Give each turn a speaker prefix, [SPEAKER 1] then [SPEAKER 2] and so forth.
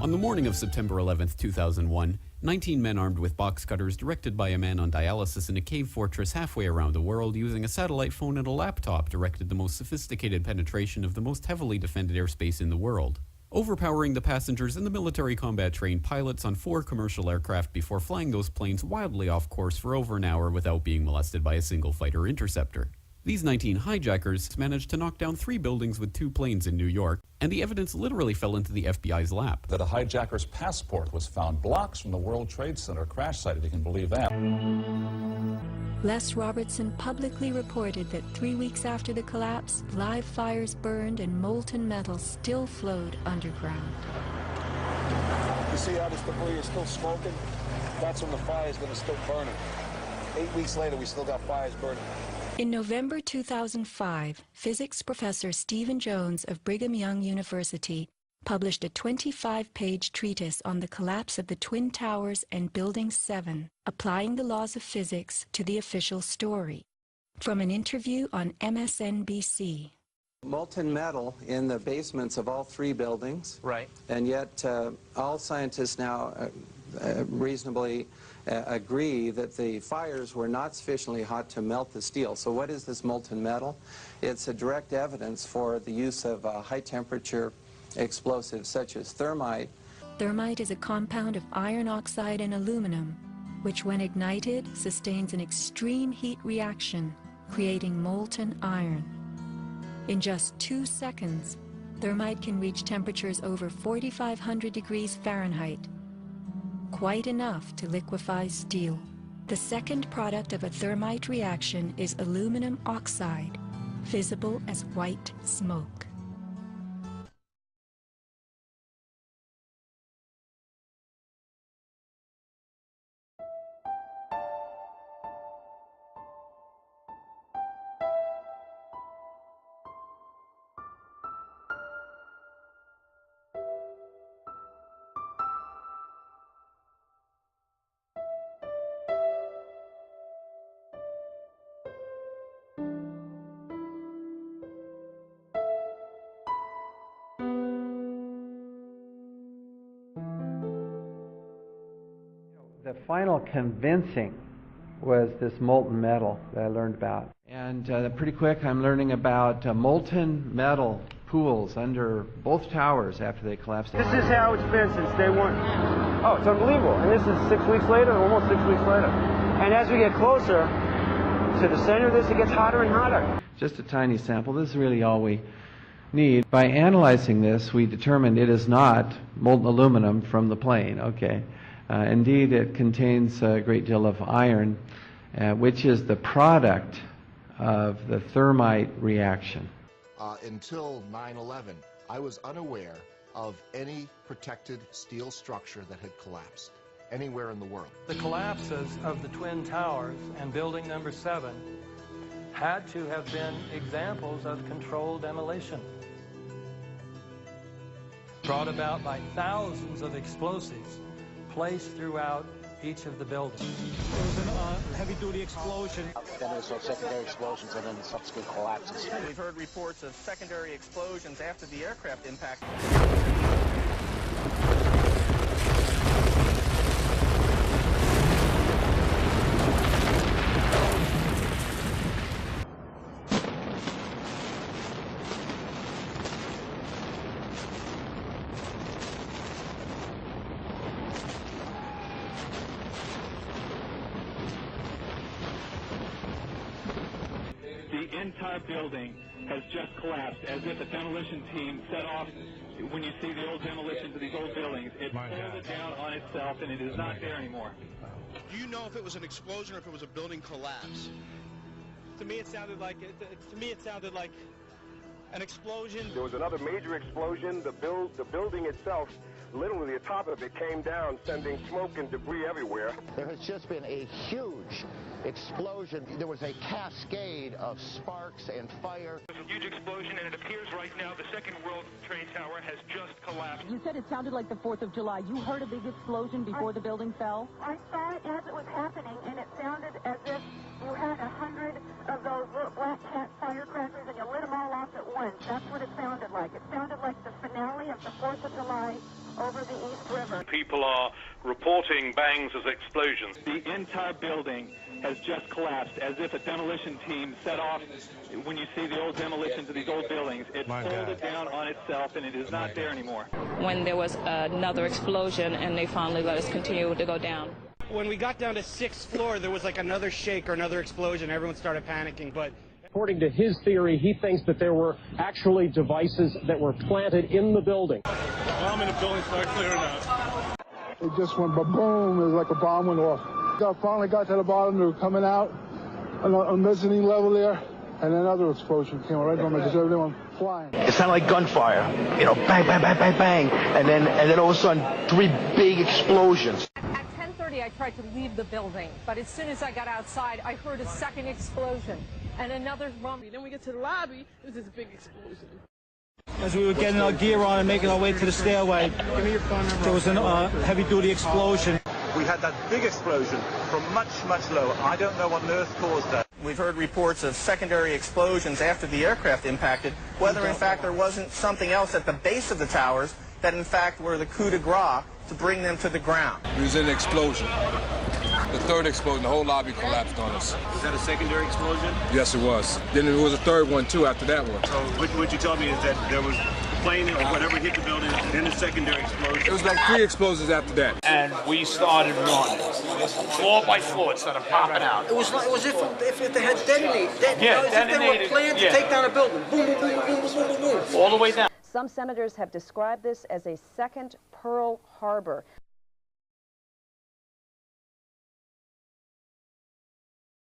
[SPEAKER 1] On the morning of September 11, 2001, 19 men armed with box cutters, directed by a man on dialysis in a cave fortress halfway around the world using a satellite phone and a laptop, directed the most sophisticated penetration of the most heavily defended airspace in the world, overpowering the passengers and the military combat-trained pilots on 4 commercial aircraft before flying those planes wildly off course for over an hour without being molested by a single fighter interceptor. These 19 hijackers managed to knock down 3 buildings with 2 planes in New York, and the evidence literally fell into the FBI's lap.
[SPEAKER 2] That a hijacker's passport was found blocks from the World Trade Center crash site, if you can believe that.
[SPEAKER 3] Les Robertson publicly reported that 3 weeks after the collapse, live fires burned and molten metal still flowed underground.
[SPEAKER 4] You see how this debris is still smoking? That's when the fire is going to still burning. 8 weeks later, we still got fires burning.
[SPEAKER 3] In November 2005, physics professor Stephen Jones of Brigham Young University published a 25-page treatise on the collapse of the Twin Towers and Building 7, applying the laws of physics to the official story. From an interview on MSNBC.
[SPEAKER 5] Molten metal in the basements of all 3 buildings.
[SPEAKER 6] Right.
[SPEAKER 5] And yet all scientists now reasonably agree that the fires were not sufficiently hot to melt the steel. So what is this molten metal? It's a direct evidence for the use of high-temperature explosives such as thermite.
[SPEAKER 3] Thermite is a compound of iron oxide and aluminum, which when ignited sustains an extreme heat reaction, creating molten iron. In just 2 seconds, thermite can reach temperatures over 4,500 degrees Fahrenheit, quite enough to liquefy steel. The second product of a thermite reaction is aluminum oxide, visible as white smoke.
[SPEAKER 7] The final convincing was this molten metal that I learned about. And pretty quick I'm learning about molten metal pools under both towers after they collapsed.
[SPEAKER 8] This is how it's been since day one. Oh, it's unbelievable. And this is 6 weeks later, almost 6 weeks later. And as we get closer to the center of this, it gets hotter and hotter.
[SPEAKER 7] Just a tiny sample. This is really all we need. By analyzing this, we determined it is not molten aluminum from the plane. Okay. Indeed, it contains a great deal of iron, which is the product of the thermite reaction.
[SPEAKER 9] Until 9/11, I was unaware of any protected steel structure that had collapsed anywhere in the world.
[SPEAKER 6] The collapses of the Twin Towers and Building Number 7 had to have been examples of controlled demolition, brought about by thousands of explosives placed throughout each of the buildings.
[SPEAKER 8] There was a heavy-duty explosion.
[SPEAKER 4] Then there's secondary explosions and then subsequent collapses.
[SPEAKER 10] We've heard reports of secondary explosions after the aircraft impact.
[SPEAKER 11] The entire building has just collapsed, as if a demolition team set off. When you see the old demolitions of these old buildings, it pulled it down on itself, and it is not there anymore.
[SPEAKER 12] Do you know if it was an explosion or if it was a building collapse?
[SPEAKER 8] To me, it sounded like an explosion.
[SPEAKER 13] There was another major explosion. The building itself, literally the top of it came down, sending smoke and debris everywhere.
[SPEAKER 14] There has just been a huge explosion. There was a cascade of sparks and fire.
[SPEAKER 11] There's a huge explosion, and it appears right now the second World Trade Tower has just collapsed.
[SPEAKER 15] You said it sounded like the 4th of July. You heard a big explosion before the building fell?
[SPEAKER 16] I saw it as it was happening, and it sounded as if you had 100 of those little black cat firecrackers and you lit them all off at once. That's what it sounded like. It sounded like the finale of the 4th of July over the East
[SPEAKER 17] people are reporting bangs as explosions.
[SPEAKER 11] The entire building has just collapsed as if a demolition team set off. When you see the old demolitions of these old buildings, it folded down on itself and it is not there anymore.
[SPEAKER 18] When there was another explosion and they finally let us continue to go down.
[SPEAKER 8] When we got down to 6th floor, there was like another shake or another explosion. Everyone started panicking, but
[SPEAKER 19] according to his theory, he thinks that there were actually devices that were planted in the building.
[SPEAKER 12] I'm in the building, start clearing out.
[SPEAKER 20] It just went ba-boom. It was like a bomb went off. Finally got to the bottom. They were coming out on the mezzanine level there, and another explosion came right on me because everyone flying.
[SPEAKER 21] It sounded like gunfire, you know, bang, bang, bang, bang, bang, and then all of a sudden, 3 big explosions.
[SPEAKER 22] At 10:30, I tried to leave the building, but as soon as I got outside, I heard a second explosion and another rumble.
[SPEAKER 23] Then we get to the lobby, it was this big explosion.
[SPEAKER 24] As we were getting our gear on and making our way to the stairway, there was a heavy-duty explosion.
[SPEAKER 25] We had that big explosion from much, much lower. I don't know what on earth caused that.
[SPEAKER 10] We've heard reports of secondary explosions after the aircraft impacted, whether in fact there wasn't something else at the base of the towers that in fact were the coup de grace to bring them to the ground.
[SPEAKER 26] It was an explosion. The third explosion, the whole lobby collapsed on us.
[SPEAKER 12] Was that a secondary explosion?
[SPEAKER 26] Yes, it was. Then there was a third one, too, after that one.
[SPEAKER 12] So what you told me is that there was a plane or whatever hit the building, then a secondary explosion.
[SPEAKER 26] It was like 3 explosions after that.
[SPEAKER 27] And we started running. Floor by floor, it started popping out.
[SPEAKER 28] It was if they had detonated.
[SPEAKER 27] Yeah,
[SPEAKER 28] as if they were planned to take down a building. Boom, boom, boom, boom, boom, boom, boom.
[SPEAKER 27] All the way down.
[SPEAKER 29] Some senators have described this as a second Pearl Harbor.